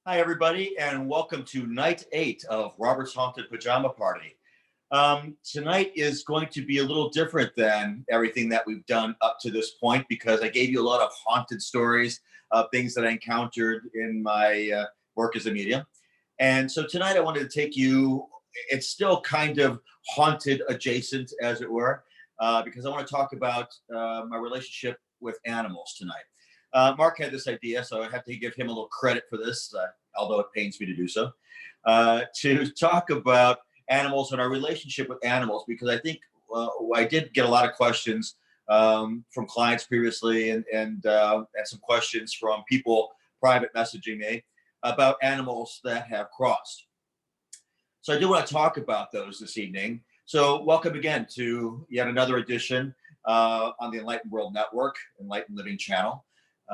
Hi, everybody, and welcome to night 8 of Robert's Haunted Pajama Party. Tonight is going to be a little different than everything that we've done up to this point because I gave you a lot of haunted stories of things that I encountered in my work as a medium. And so tonight I wanted to take you, it's still kind of haunted adjacent, as it were, because I want to talk about my relationship with animals tonight. Mark had this idea, so I have to give him a little credit for this, although it pains me to do so, to talk about animals and our relationship with animals, because I think I did get a lot of questions from clients previously and some questions from people private messaging me about animals that have crossed. So I do want to talk about those this evening. So welcome again to yet another edition on the Enlightened World Network, Enlightened Living Channel.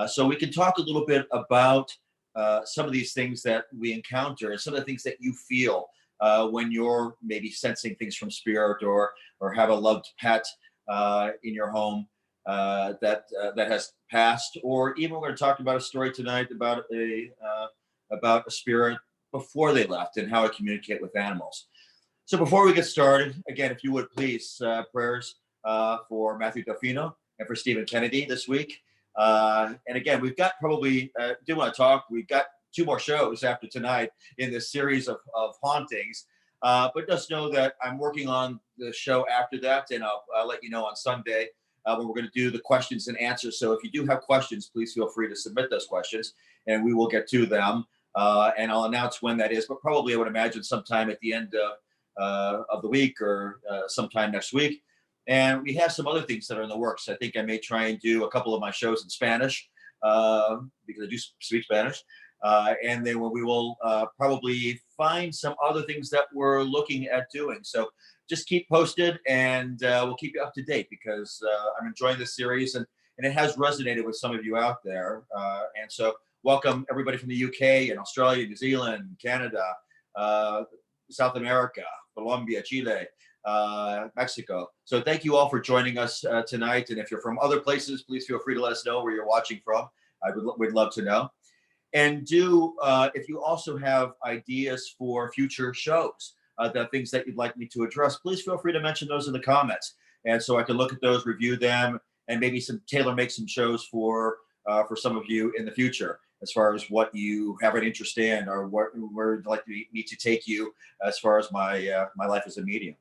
So we can talk a little bit about some of these things that we encounter, some of the things that you feel when you're maybe sensing things from spirit or have a loved pet in your home that has passed, or even we're going to talk about a story tonight about a spirit before they left and how I communicate with animals. So before we get started, again, if you would please, prayers for Matthew Delfino and for Stephen Kennedy this week. And again, we've got probably, do want to talk, we've got 2 more shows after tonight in this series of hauntings. But just know that I'm working on the show after that, and I'll let you know on Sunday when we're going to do the questions and answers. So if you do have questions, please feel free to submit those questions, and we will get to them. And I'll announce when that is, but probably I would imagine sometime at the end of the week or sometime next week. And we have some other things that are in the works. I think I may try and do a couple of my shows in Spanish because I do speak Spanish. And then we will probably find some other things that we're looking at doing. So just keep posted and we'll keep you up to date because I'm enjoying this series and it has resonated with some of you out there. And so welcome everybody from the UK and Australia, New Zealand, Canada, South America, Colombia, Chile, Mexico. So thank you all for joining us tonight. And if you're from other places, please feel free to let us know where you're watching from. We'd love to know. And if you also have ideas for future shows, the things that you'd like me to address, please feel free to mention those in the comments. And so I can look at those, review them, and maybe make some shows for some of you in the future, as far as what you have an interest in or where you'd like me to take you as far as my life as a medium.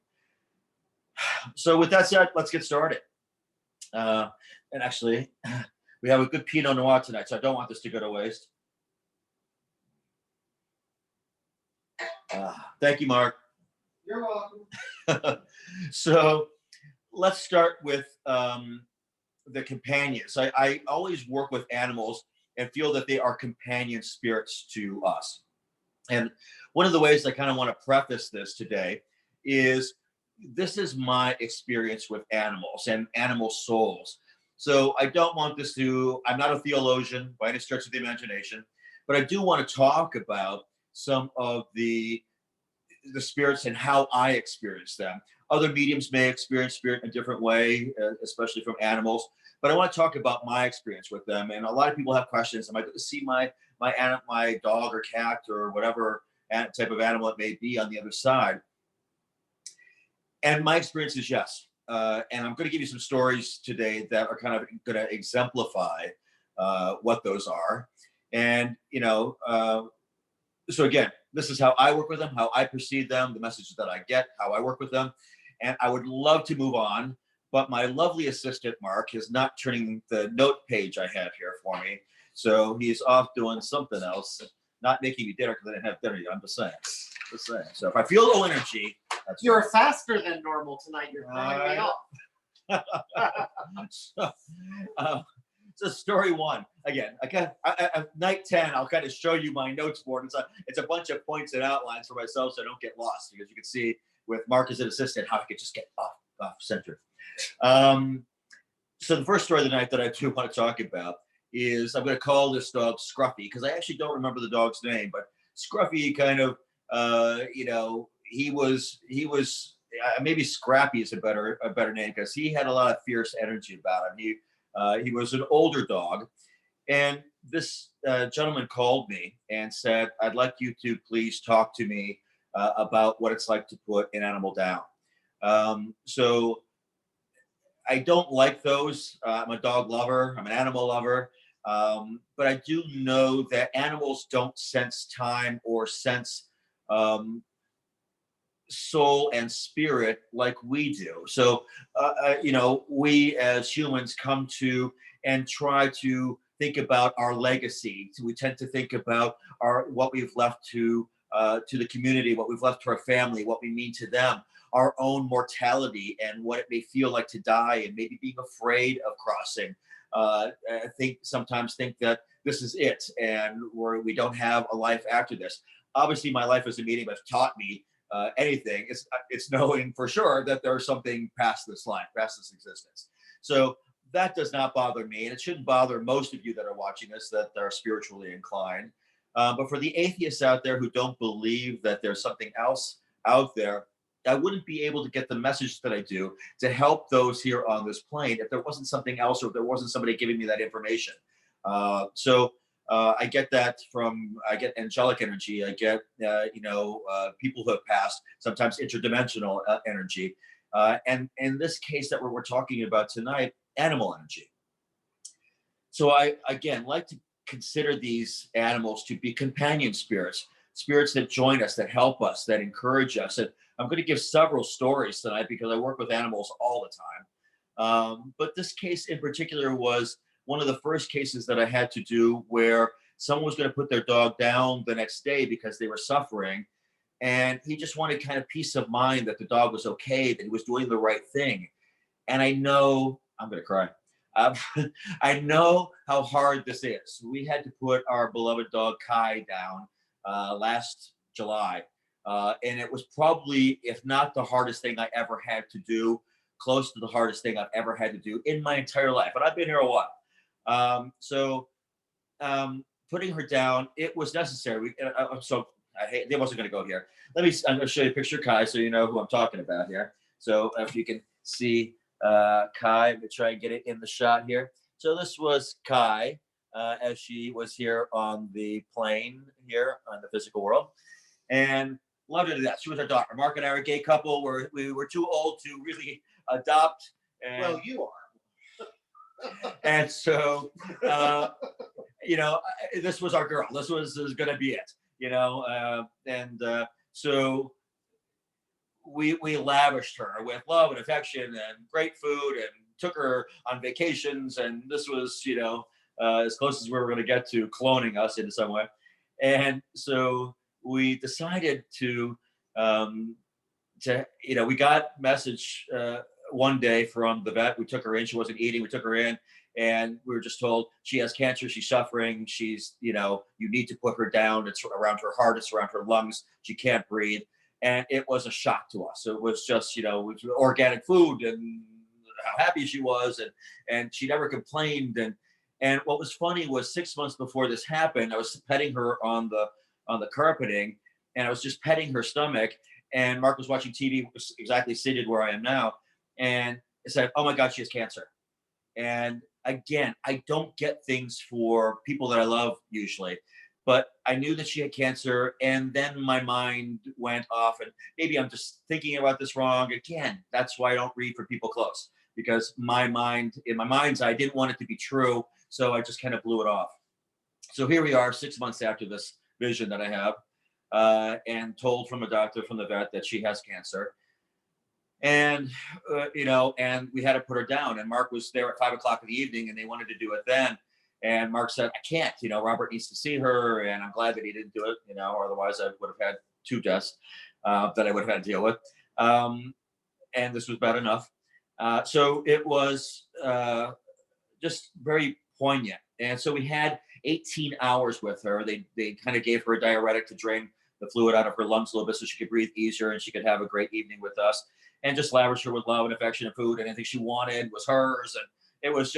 So with that said, let's get started. And actually, we have a good Pinot Noir tonight, so I don't want this to go to waste. Thank you, Mark. You're welcome. So let's start with the companions. I always work with animals and feel that they are companion spirits to us. And one of the ways I kind of want to preface this today is this is my experience with animals and animal souls. So I don't want this I'm not a theologian by any stretch of the imagination, but I do want to talk about some of the spirits and how I experience them. Other mediums may experience spirit in a different way, especially from animals. But I want to talk about my experience with them. And a lot of people have questions. Am I going to see my dog or cat or whatever type of animal it may be on the other side? And my experience is yes. And I'm going to give you some stories today that are kind of going to exemplify what those are. And, so again, this is how I work with them, how I perceive them, the messages that I get, how I work with them. And I would love to move on, but my lovely assistant, Mark, is not turning the note page I have here for me. So he's off doing something else, not making me dinner because I didn't have dinner yet. I'm just saying. So if I feel low energy, You're faster than normal tonight. You're throwing me off. So story 1, again, night 10, I'll kind of show you my notes board. It's a bunch of points and outlines for myself so I don't get lost, because you can see with Mark as an assistant how I could just get off center. So the first story of the night that I do want to talk about is, I'm going to call this dog Scruffy, because I actually don't remember the dog's name, but Scruffy kind of, he was maybe Scrappy is a better name, because he had a lot of fierce energy about him. He was an older dog, and this gentleman called me and said, I'd like you to please talk to me about what it's like to put an animal down. So I don't like those. I'm a dog lover, I'm an animal lover. But I do know that animals don't sense time or sense um, soul and spirit like we do. So, we as humans come to and try to think about our legacy. So we tend to think about our what we've left to the community, what we've left to our family, what we mean to them, our own mortality, and what it may feel like to die, and maybe being afraid of crossing. I sometimes think that this is it, and we don't have a life after this. Obviously, my life as a medium has taught me anything. It's knowing for sure that there's something past this life, past this existence. So that does not bother me, and it shouldn't bother most of you that are watching this that are spiritually inclined. But for the atheists out there who don't believe that there's something else out there, I wouldn't be able to get the message that I do to help those here on this plane if there wasn't something else or if there wasn't somebody giving me that information. So I get that I get angelic energy. I get, people who have passed, sometimes interdimensional energy. And in this case that we're talking about tonight, animal energy. So I, again, like to consider these animals to be companion spirits, spirits that join us, that help us, that encourage us. And I'm going to give several stories tonight because I work with animals all the time. But this case in particular was one of the first cases that I had to do where someone was going to put their dog down the next day because they were suffering. And he just wanted kind of peace of mind that the dog was okay, that he was doing the right thing. And I know, I'm going to cry. Um, I know how hard this is. We had to put our beloved dog Kai down last July. And it was probably, if not the hardest thing I ever had to do, close to the hardest thing I've ever had to do in my entire life. And I've been here a while. Putting her down, it was necessary. I wasn't going to go here. I'm going to show you a picture of Kai so you know who I'm talking about here. So if you can see Kai, I'm going to try and get it in the shot here. So this was Kai as she was here on the plane here on the physical world. And loved her to death. She was our daughter. Mark and I are a gay couple. We were too old to really adopt. And, well, you are. And so, this was our girl. This was going to be it, so we lavished her with love and affection and great food and took her on vacations. And this was, as close as we were going to get to cloning us in some way. And so we decided we got message one day from the vet. We took her in. She wasn't eating. We took her in, and we were just told she has cancer. She's suffering. She's, you need to put her down. It's around her heart. It's around her lungs. She can't breathe. And it was a shock to us. So it was just, it was organic food and how happy she was. And she never complained. And what was funny was 6 months before this happened, I was petting her on the carpeting, and I was just petting her stomach. And Mark was watching TV, exactly seated where I am now. And I said, oh my God, she has cancer. And again, I don't get things for people that I love usually, but I knew that she had cancer. And then my mind went off, and maybe I'm just thinking about this wrong. Again, that's why I don't read for people close, because in my mind's eye, I didn't want it to be true. So I just kind of blew it off. So here we are 6 months after this vision that I have, and told from a doctor, from the vet, that she has cancer. And and we had to put her down. And Mark was there at 5 o'clock in the evening, and they wanted to do it then. And Mark said, I can't. Robert needs to see her, and I'm glad that he didn't do it. Or otherwise I would have had 2 deaths that I would have had to deal with. And this was bad enough. So it was just very poignant. And so we had 18 hours with her. They kind of gave her a diuretic to drain the fluid out of her lungs a little bit so she could breathe easier and she could have a great evening with us, and just lavish her with love and affection and food, and anything she wanted was hers. And it was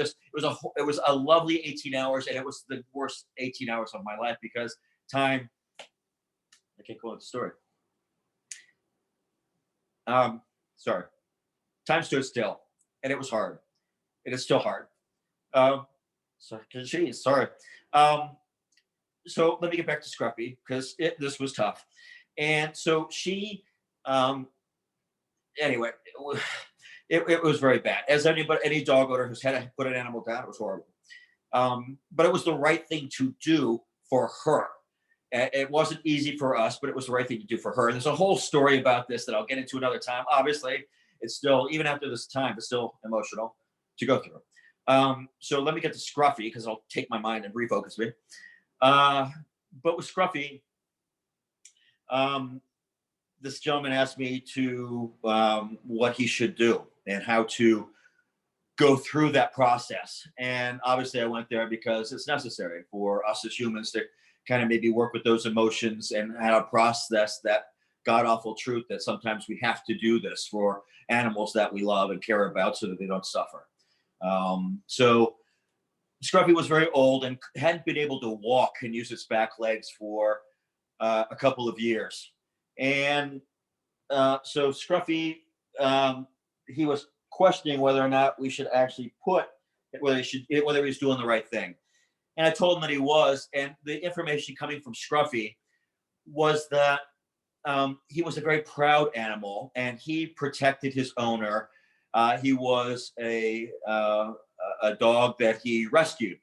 a lovely 18 hours, and it was the worst 18 hours of my life because time, I can't go into the story. Time stood still, and it was hard. It is still hard. Sorry, geez, sorry. Um, so let me get back to Scruffy because this was tough. And so she, um, anyway, it was very bad. As any dog owner who's had to put an animal down, it was horrible. But it was the right thing to do for her. It wasn't easy for us, but it was the right thing to do for her. And there's a whole story about this that I'll get into another time. Obviously, it's still, even after this time, it's still emotional to go through. So let me get to Scruffy because I'll take my mind and refocus me. But with Scruffy, um, this gentleman asked me to what he should do and how to go through that process. And obviously, I went there because it's necessary for us as humans to kind of maybe work with those emotions and how to process that god awful truth that sometimes we have to do this for animals that we love and care about so that they don't suffer. So Scruffy was very old and hadn't been able to walk and use its back legs for a couple of years. And so Scruffy, he was questioning whether or not we should actually put whether he was doing the right thing. And I told him that he was. And the information coming from Scruffy was that he was a very proud animal and he protected his owner. He was a dog that he rescued.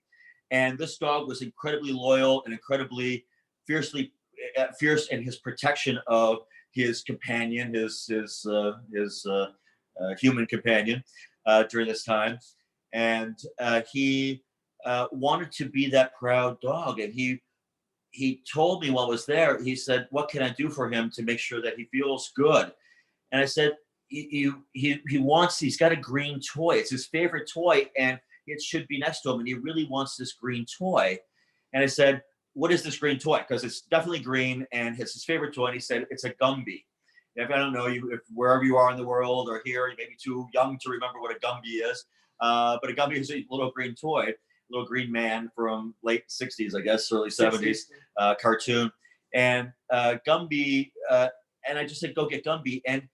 And this dog was incredibly loyal and incredibly fierce in his protection of his companion, his human companion during this time. And he wanted to be that proud dog. And he told me while I was there, he said, "What can I do for him to make sure that he feels good?" And I said, he's got a green toy. It's his favorite toy, and it should be next to him. And he really wants this green toy. And I said, "What is this green toy?" Because it's definitely green, and it's his favorite toy. And he said, "It's a Gumby." If I don't know you, if wherever you are in the world or here, you may be too young to remember what a Gumby is. But a Gumby is a little green toy, little green man from late 60s, I guess, early 70s cartoon. And Gumby, and I just said, "Go get Gumby." And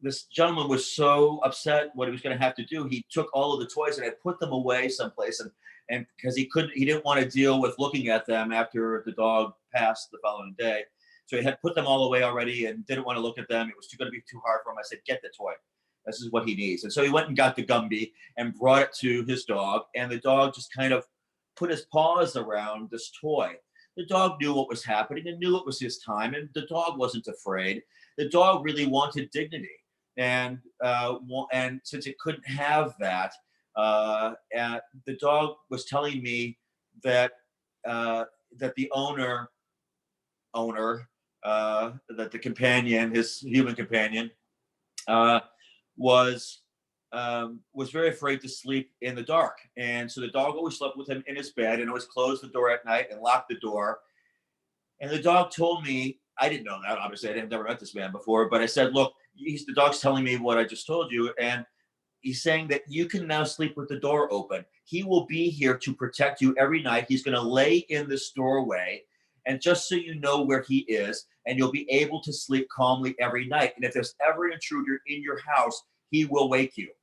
this gentleman was so upset what he was going to have to do. He took all of the toys and had put them away someplace, and because he didn't want to deal with looking at them after the dog passed the following day. So he had put them all away already and didn't want to look at them. It was going to be too hard for him. I said, "Get the toy. This is what he needs." And so he went and got the Gumby and brought it to his dog. And the dog just kind of put his paws around this toy. The dog knew what was happening and knew it was his time. And the dog wasn't afraid. The dog really wanted dignity. And since it couldn't have that, the dog was telling me that that the owner, that the companion, his human companion, was very afraid to sleep in the dark. And so the dog always slept with him in his bed and always closed the door at night and locked the door. And the dog told me, I didn't know that, obviously, I had never met this man before, but I said, "Look, the dog's telling me what I just told you. And he's saying that you can now sleep with the door open. He will be here to protect you every night. He's going to lay in this doorway. And just so you know where he is, and you'll be able to sleep calmly every night. And if there's ever an intruder in your house, he will wake you."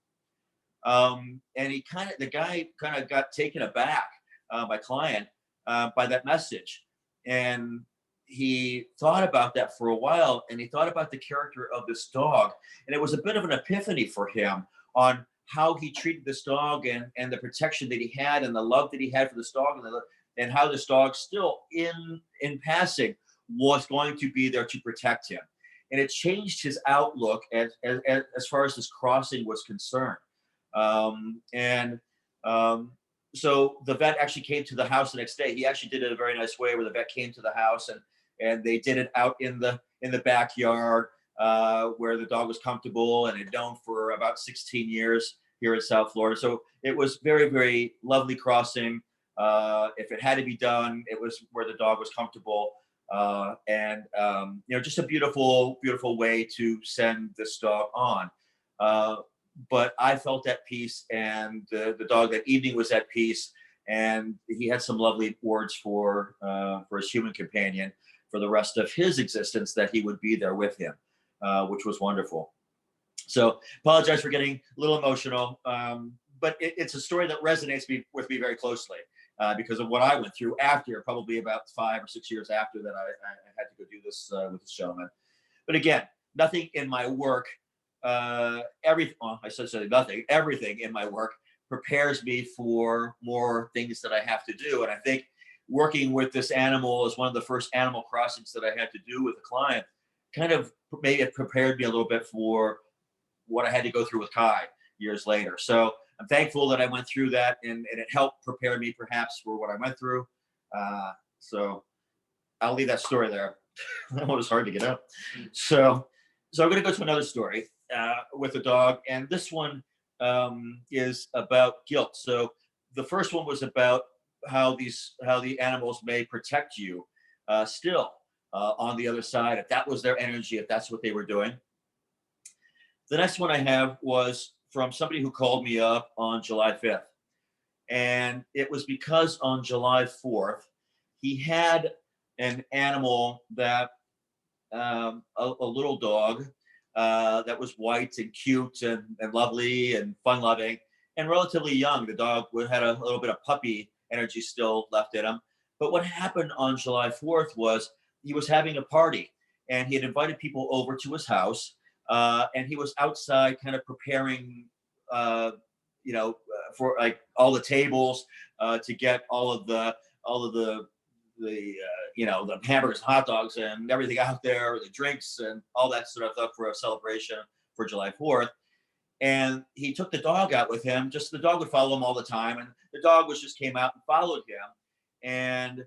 And the guy kind of got taken aback, my client, by that message. And he thought about that for a while, and he thought about the character of this dog. And it was a bit of an epiphany for him on how he treated this dog and the protection that he had and the love that he had for this dog and how this dog still in passing was going to be there to protect him. And it changed his outlook as far as this crossing was concerned. So the vet actually came to the house the next day. He actually did it a very nice way where the vet came to the house and they did it out in the backyard where the dog was comfortable and had known for about 16 years here in South Florida. So it was very, very lovely crossing. If it had to be done, it was where the dog was comfortable. Just a beautiful, beautiful way to send this dog on. But I felt at peace, and the dog that evening was at peace, and he had some lovely words for his human companion for the rest of his existence, that he would be there with him, which was wonderful. So apologize for getting a little emotional, but but it's a story that resonates with me very closly because of what I went through after, probably about 5 or 6 years after that I had to go do this with this gentleman. But again, nothing in my work, I should say nothing, everything in my work prepares me for more things that I have to do. And I think working with this animal as one of the first animal crossings that I had to do with a client kind of maybe it prepared me a little bit for what I had to go through with Kai years later. So I'm thankful that I went through that, and it helped prepare me perhaps for what I went through. So I'll leave that story there. That one was hard to get out. So I'm going to go to another story with a dog, and this one is about guilt. So the first one was about how the animals may protect you still on the other side, if that was their energy, if that's what they were doing. The next one I have was from somebody who called me up on July 5th. And it was because on July 4th, he had an animal that, a little dog that was white and cute and lovely and fun loving and relatively young. The dog had a little bit of puppy energy still left in him. But what happened on July 4th was he was having a party and he had invited people over to his house. And he was outside kind of preparing, for like all the tables to get all of the the hamburgers, hot dogs, and everything out there, the drinks, and all that sort of stuff for a celebration for July 4th. And he took the dog out with him. Just the dog would follow him all the time, and the dog just came out and followed him. And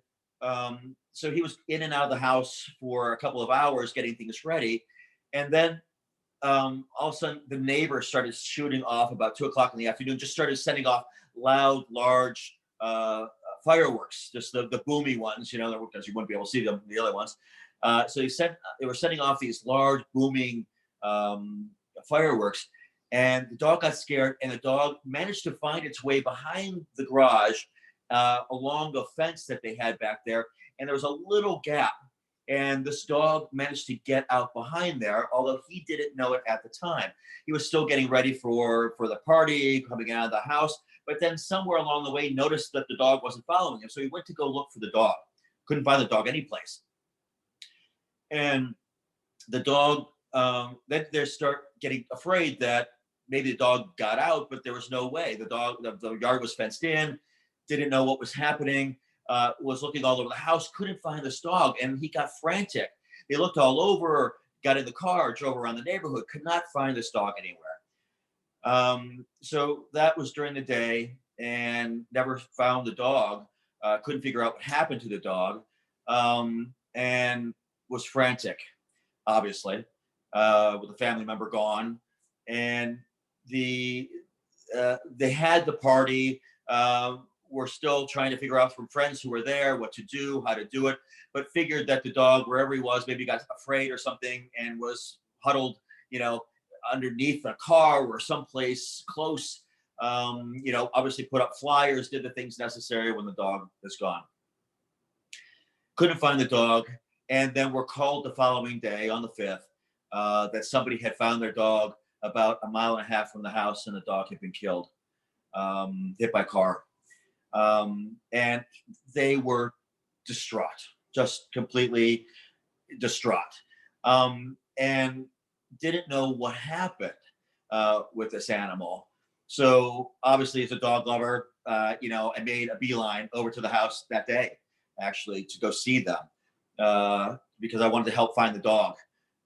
so he was in and out of the house for a couple of hours getting things ready, and then all of a sudden the neighbors started shooting off about 2 o'clock in the afternoon, just started sending off loud, large fireworks, just the boomy ones, because you wouldn't be able to see them, the other ones. So they were sending off these large booming fireworks, and the dog got scared, and the dog managed to find its way behind the garage along a fence that they had back there, and there was a little gap. And this dog managed to get out behind there, although he didn't know it at the time. He was still getting ready for the party, coming out of the house, but then somewhere along the way noticed that the dog wasn't following him. So he went to go look for the dog. Couldn't find the dog anyplace. And the dog, then they start getting afraid that maybe the dog got out, but there was no way. The yard was fenced in, didn't know what was happening. Was looking all over the house, couldn't find this dog, and he got frantic. They looked all over, got in the car, drove around the neighborhood, could not find this dog anywhere. So that was during the day, and never found the dog. Couldn't figure out what happened to the dog, and was frantic, obviously, with a family member gone. And they had the party. We're still trying to figure out from friends who were there what to do, how to do it, but figured that the dog, wherever he was, maybe got afraid or something and was huddled, underneath a car or someplace close. Obviously put up flyers, did the things necessary when the dog is gone. Couldn't find the dog, and then we're called the following day on the 5th that somebody had found their dog about 1.5 miles from the house, and the dog had been killed, hit by a car. And they were distraught, just completely distraught, and didn't know what happened with this animal. So obviously, as a dog lover, I made a beeline over to the house that day, actually, to go see them because I wanted to help find the dog.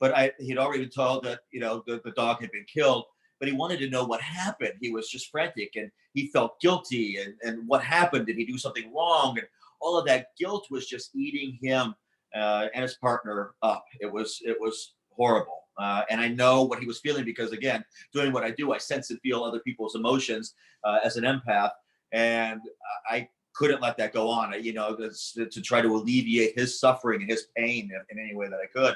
But he'd already been told that the dog had been killed. But he wanted to know what happened. He was just frantic, and he felt guilty. And what happened? Did he do something wrong? And all of that guilt was just eating him and his partner up. It was horrible. And I know what he was feeling because, again, doing what I do, I sense and feel other people's emotions as an empath, and I couldn't let that go on. To try to alleviate his suffering and his pain in any way that I could.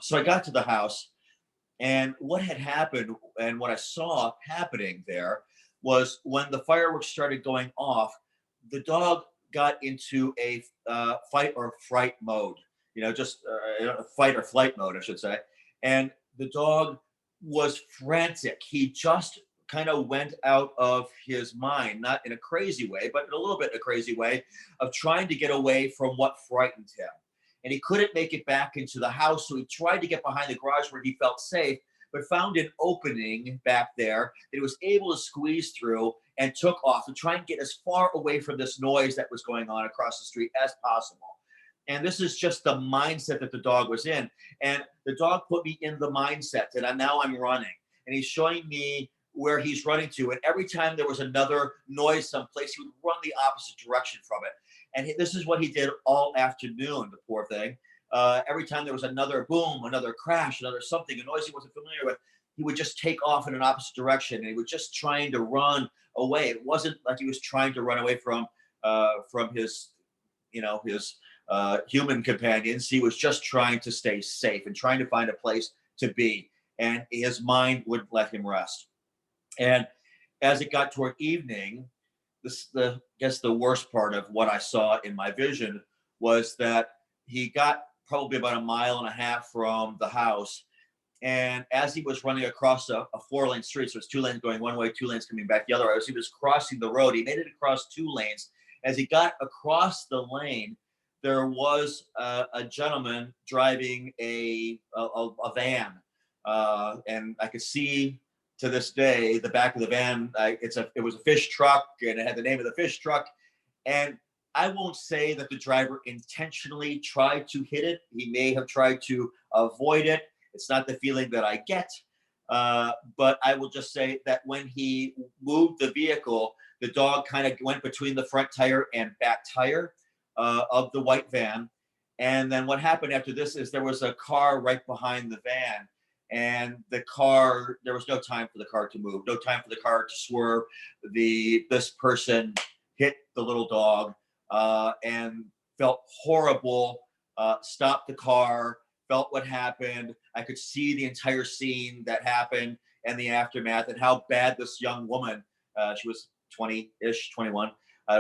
So I got to the house. And what had happened and what I saw happening there was when the fireworks started going off, the dog got into a fight or fright mode, fight or flight mode, I should say. And the dog was frantic. He just kind of went out of his mind, not in a crazy way, but in a little bit a crazy way, of trying to get away from what frightened him. And he couldn't make it back into the house, so he tried to get behind the garage where he felt safe, but found an opening back there that he was able to squeeze through and took off to try and get as far away from this noise that was going on across the street as possible. And this is just the mindset that the dog was in. And the dog put me in the mindset that now I'm running. And he's showing me where he's running to. And every time there was another noise someplace, he would run the opposite direction from it. And this is what he did all afternoon, the poor thing. Every time there was another boom, another crash, another something, a noise he wasn't familiar with, he would just take off in an opposite direction. And he was just trying to run away. It wasn't like he was trying to run away from his, his human companions. He was just trying to stay safe and trying to find a place to be. And his mind wouldn't let him rest. And as it got toward evening, I guess the worst part of what I saw in my vision was that he got probably about 1.5 miles from the house. And as he was running across a 4-lane street, so it's 2 lanes going one way, 2 lanes coming back the other, as he was crossing the road, he made it across 2 lanes. As he got across the lane, there was a gentleman driving a van. And I could see to this day the back of the van. It was a fish truck, and it had the name of the fish truck. And I won't say that the driver intentionally tried to hit it. He may have tried to avoid it. It's not the feeling that I get. But I will just say that when he moved the vehicle, the dog kind of went between the front tire and back tire of the white van. And then what happened after this is there was a car right behind the van. And the car, there was no time for the car to move, no time for the car to swerve. This person hit the little dog and felt horrible, stopped the car, felt what happened. I could see the entire scene that happened and the aftermath and how bad this young woman, she was 20-ish, 21,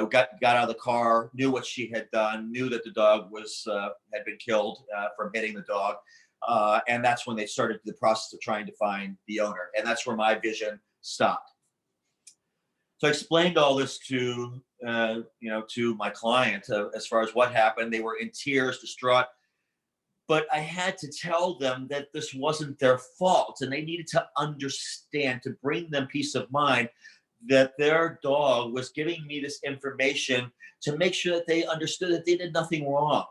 got out of the car, knew what she had done, knew that the dog had been killed from hitting the dog. And that's when they started the process of trying to find the owner. And that's where my vision stopped. So I explained all this to my client as far as what happened. They were in tears, distraught. But I had to tell them that this wasn't their fault, and they needed to understand, to bring them peace of mind, that their dog was giving me this information to make sure that they understood that they did nothing wrong.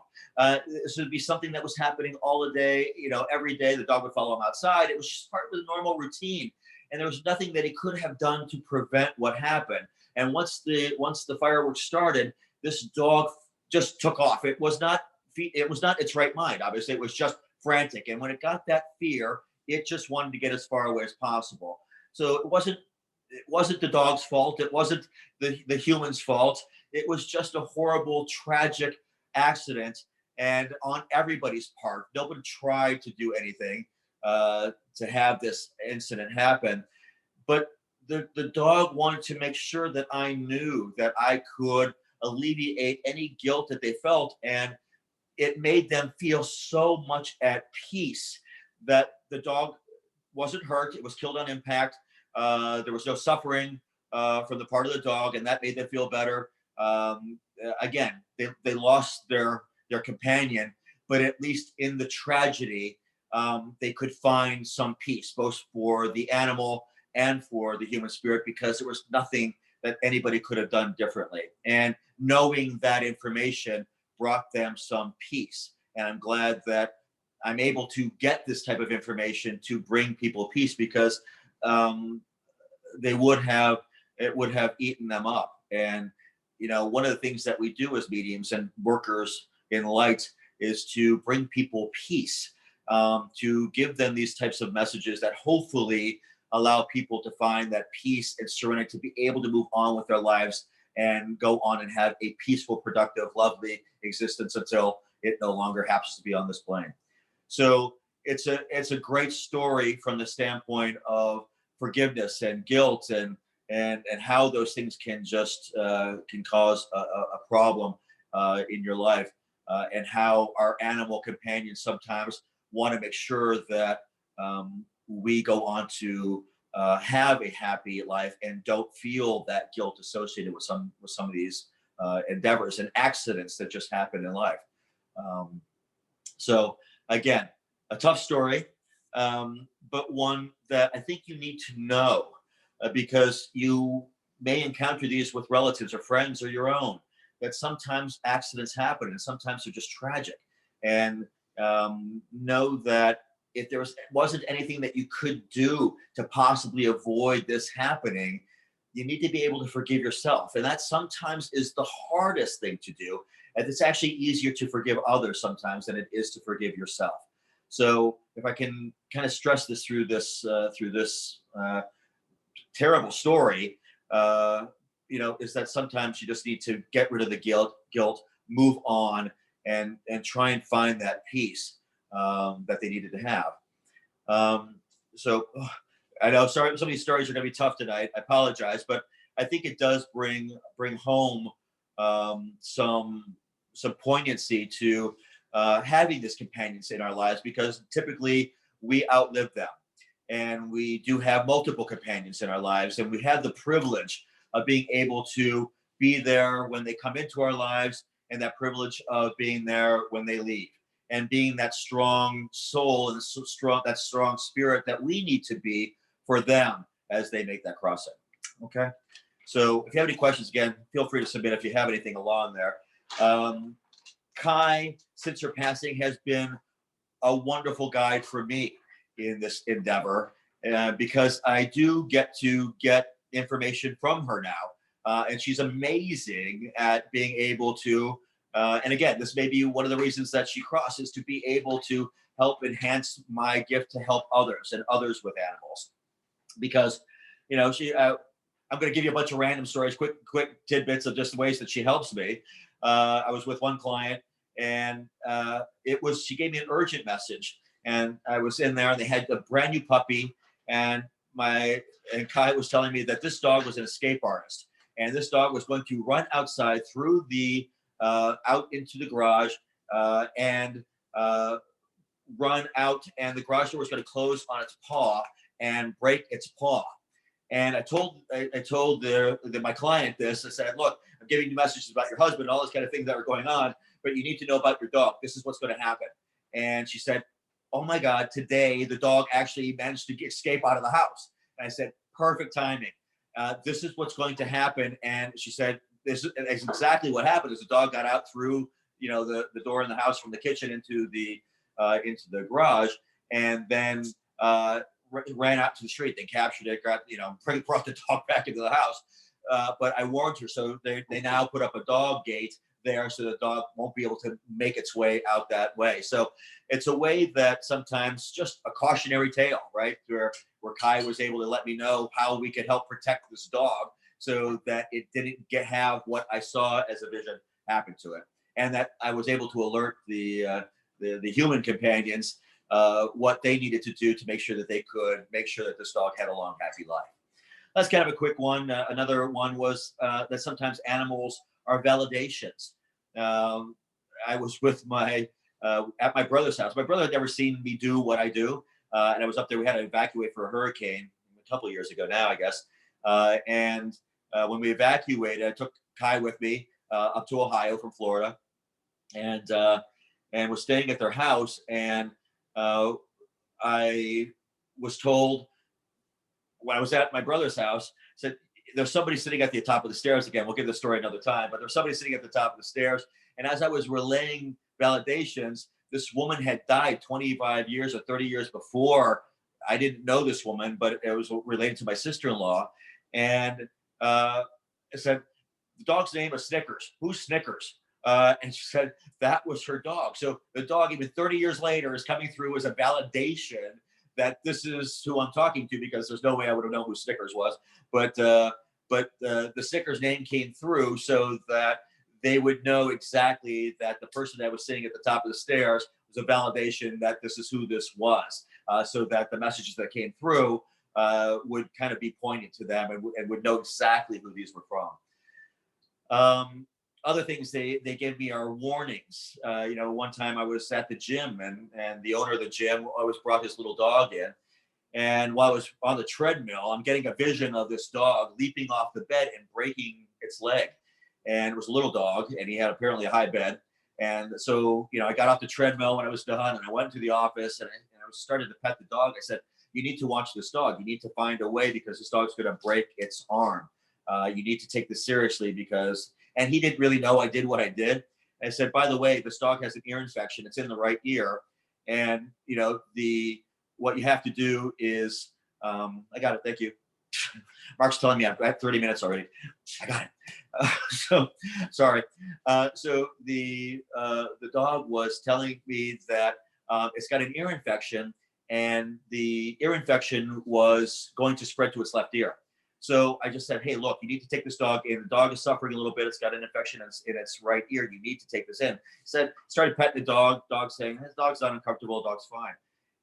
This would be something that was happening all the day, every day. The dog would follow him outside. It was just part of the normal routine, and there was nothing that he could have done to prevent what happened. And once the fireworks started, this dog just took off. It was not its right mind. Obviously, it was just frantic. And when it got that fear, it just wanted to get as far away as possible. So it wasn't the dog's fault. It wasn't the human's fault. It was just a horrible, tragic accident, and on everybody's part. Nobody tried to do anything to have this incident happen. But the dog wanted to make sure that I knew that I could alleviate any guilt that they felt. And it made them feel so much at peace that the dog wasn't hurt. It was killed on impact. There was no suffering from the part of the dog, and that made them feel better. Again, they lost their companion, but at least in the tragedy, they could find some peace, both for the animal and for the human spirit, because there was nothing that anybody could have done differently. And knowing that information brought them some peace. And I'm glad that I'm able to get this type of information to bring people peace, because it would have eaten them up. And one of the things that we do as mediums and workers in light is to bring people peace, to give them these types of messages that hopefully allow people to find that peace and serenity, to be able to move on with their lives and go on and have a peaceful, productive, lovely existence until it no longer happens to be on this plane. So it's a great story from the standpoint of forgiveness and guilt and how those things can just can cause a problem in your life, and how our animal companions sometimes want to make sure that we go on to have a happy life and don't feel that guilt associated with some of these endeavors and accidents that just happen in life. Um, so again, a tough story, but one that I think you need to know because you may encounter these with relatives or friends or your own. That sometimes accidents happen and sometimes they're just tragic. And know that if there wasn't anything that you could do to possibly avoid this happening, you need to be able to forgive yourself. And that sometimes is the hardest thing to do. And it's actually easier to forgive others sometimes than it is to forgive yourself. So if I can kind of stress this through this terrible story, is that sometimes you just need to get rid of the guilt, move on, and try and find that peace that they needed to have. So I know, sorry, some of these stories are going to be tough tonight. I apologize, but I think it does bring home some poignancy to having this companionship in our lives, because typically we outlive them, and we do have multiple companions in our lives, and we have the privilege of being able to be there when they come into our lives, and that privilege of being there when they leave, and being that strong soul and that strong spirit that we need to be for them as they make that crossing. Okay. So if you have any questions, again, feel free to submit if you have anything along there. Kai, since her passing, has been a wonderful guide for me in this endeavor, because I do get to get information from her now. And she's amazing at being able to, and again, this may be one of the reasons that she crosses, to be able to help enhance my gift to help others and others with animals. Because, I'm going to give you a bunch of random stories, quick tidbits of just the ways that she helps me. I was with one client, and she gave me an urgent message, and I was in there, and they had a brand new puppy, and Kai was telling me that this dog was an escape artist, and this dog was going to run outside through the out into the garage, and run out, and the garage door was going to close on its paw and break its paw. And I told my client this. I said, look, I'm giving you messages about your husband, all this kind of things that are going on, but you need to know about your dog. This is what's going to happen. And she said, oh my God, today the dog actually managed to escape out of the house. And I said, perfect timing. This is what's going to happen. And she said, this is exactly what happened. Is the dog got out through, the door in the house from the kitchen into the garage, and then ran out to the street. They captured it, brought the dog back into the house. But I warned her, so they now put up a dog gate there, so the dog won't be able to make its way out that way. So it's a way that sometimes just a cautionary tale, right? Where Kai was able to let me know how we could help protect this dog so that it didn't have what I saw as a vision happen to it. And that I was able to alert the human companions what they needed to do to make sure that they could make sure that this dog had a long, happy life. That's kind of a quick one. Another one was that sometimes animals are validations. I was with at my brother's house. My brother had never seen me do what I do. And I was up there. We had to evacuate for a hurricane a couple of years ago now, I guess. And when we evacuated, I took Kai with me up to Ohio from Florida, and was staying at their house. And I was told when I was at my brother's house, said there's somebody sitting at the top of the stairs. Again, we'll give the story another time, but there's somebody sitting at the top of the stairs. And as I was relaying validations, this woman had died 25 years or 30 years before. I didn't know this woman, but it was related to my sister-in-law. And I said, the dog's name is Snickers. Who's Snickers? And she said that was her dog. So the dog, even 30 years later, is coming through as a validation that this is who I'm talking to, because there's no way I would have known who Snickers was. But the Snickers name came through so that they would know exactly that the person that was sitting at the top of the stairs was a validation that this is who this was, so that the messages that came through would kind of be pointing to them and would know exactly who these were from. Other things they gave me are warnings. One time I was at the gym, and the owner of the gym always brought his little dog in, And while I was on the treadmill, I'm getting a vision of this dog leaping off the bed and breaking its leg. And it was a little dog, and he had apparently a high bed. And so, I got off the treadmill when I was done, and I went to the office, and I started to pet the dog. I said, "You need to watch this dog. You need to find a way, because this dog's going to break its arm. You need to take this seriously, because," and he didn't really know I did what I did. I said, "By the way, this dog has an ear infection. It's in the right ear. And, what you have to do is," I got it. Thank you. Mark's telling me I've got 30 minutes already. I got it. So sorry. So the dog was telling me that it's got an ear infection, and the ear infection was going to spread to its left ear. So I just said, "Hey, look, you need to take this dog in. The dog is suffering a little bit. It's got an infection in its right ear. You need to take this in." Started petting the dog. Dog saying, "This dog's not uncomfortable. Dog's fine."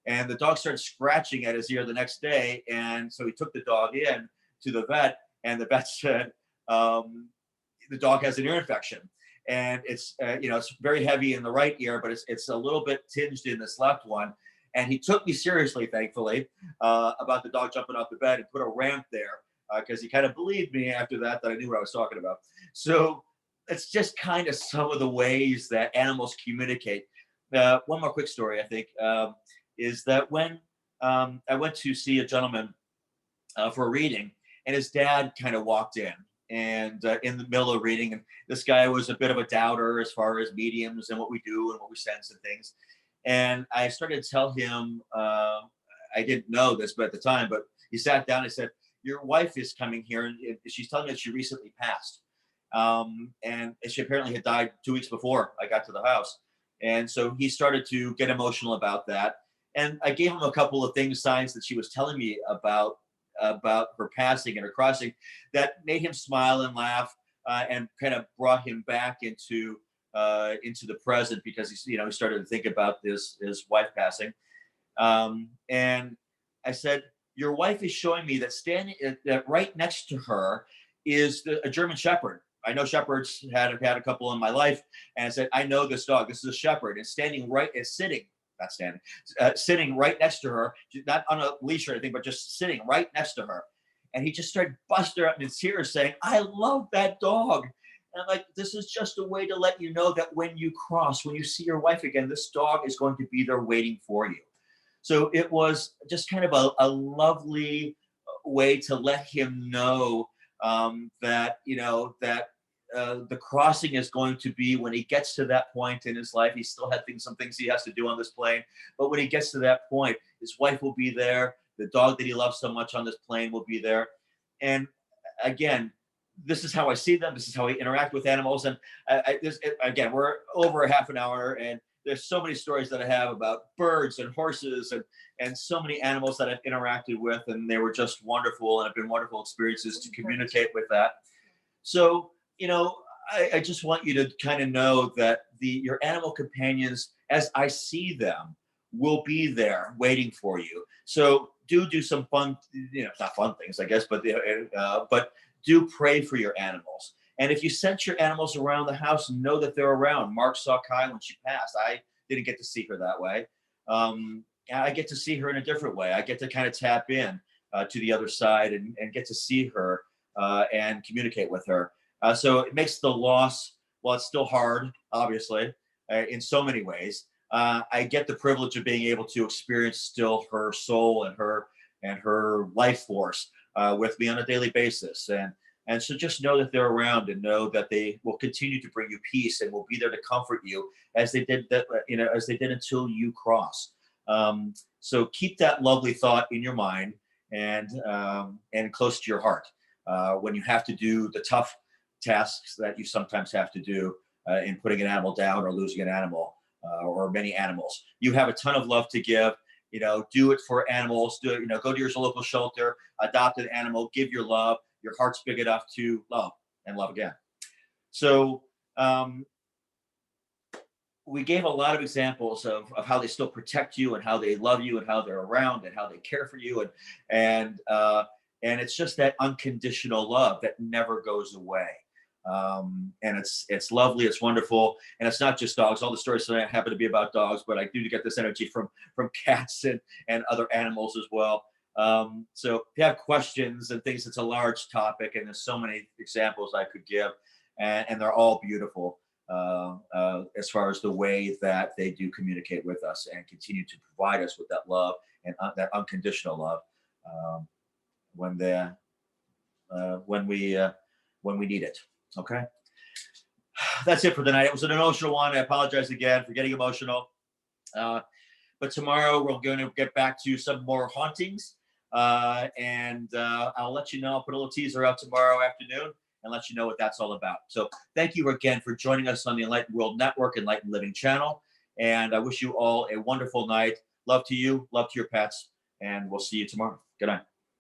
And the dog started scratching at his ear the next day. And so he took the dog in to the vet, and the vet said, the dog has an ear infection. And it's, it's very heavy in the right ear, but it's a little bit tinged in this left one. And he took me seriously, thankfully, about the dog jumping off the bed, and put a ramp there, because he kind of believed me after that I knew what I was talking about. So it's just kind of some of the ways that animals communicate. One more quick story, I think. Is that when I went to see a gentleman for a reading, and his dad kind of walked in, and in the middle of reading, and this guy was a bit of a doubter as far as mediums and what we do and what we sense and things. And I started to tell him, I didn't know this, but at the time, but he sat down and said, "Your wife is coming here, and she's telling me that she recently passed. And she apparently had died 2 weeks before I got to the house." And so he started to get emotional about that. And I gave him a couple of signs that she was telling me about her passing and her crossing, that made him smile and laugh, and kind of brought him back into the present, because he started to think about his wife passing. And I said, "Your wife is showing me that that right next to her is a German Shepherd. I know shepherds, had a couple in my life." And I said, "I know this dog. This is a shepherd. It's sitting right next to her, not on a leash or anything, but just sitting right next to her." And he just started busting out in tears, saying, "I love that dog." And I'm like, "This is just a way to let you know that when you see your wife again, this dog is going to be there waiting for you." So it was just kind of a lovely way to let him know, that the crossing is going to be, when he gets to that point in his life. He still had some things he has to do on this plane, but when he gets to that point, his wife will be there. The dog that he loves so much on this plane will be there. And again, this is how I see them. This is how I interact with animals. And again, we're over a half an hour, and there's so many stories that I have about birds and horses and so many animals that I've interacted with, and they were just wonderful, and have been wonderful experiences to communicate with that. So, I just want you to kind of know that your animal companions, as I see them, will be there waiting for you. So do some fun, not fun things, I guess, but do pray for your animals. And if you sense your animals around the house, know that they're around. Mark saw Kai when she passed. I didn't get to see her that way. I get to see her in a different way. I get to kind of tap in to the other side, and get to see her, and communicate with her. So it makes the loss, while it's still hard, obviously, in so many ways, I get the privilege of being able to experience still her soul and her life force with me on a daily basis. And so just know that they're around, and know that they will continue to bring you peace, and will be there to comfort you, as they did until you cross. So keep that lovely thought in your mind, and close to your heart, when you have to do the tough tasks that you sometimes have to do, in putting an animal down, or losing an animal, or many animals. You have a ton of love to give. Do it for animals. Go to your local shelter, adopt an animal, give your love. Your heart's big enough to love and love again. So we gave a lot of examples of how they still protect you, and how they love you, and how they're around, and how they care for you. And it's just that unconditional love that never goes away. And it's lovely, it's wonderful, and it's not just dogs. All the stories tonight happen to be about dogs, but I do get this energy from cats and other animals as well. So if you have questions and things, it's a large topic, and there's so many examples I could give, and they're all beautiful as far as the way that they do communicate with us and continue to provide us with that love and that unconditional love when they when we need it. Okay, that's it for tonight. It was an emotional one. I apologize again for getting emotional. But tomorrow we're going to get back to some more hauntings, and I'll let you know. I'll put a little teaser out tomorrow afternoon and let you know what that's all about. So thank you again for joining us on the Enlightened World Network, Enlightened Living channel, and I wish you all a wonderful night. Love to you, love to your pets, and we'll see you tomorrow. Good night.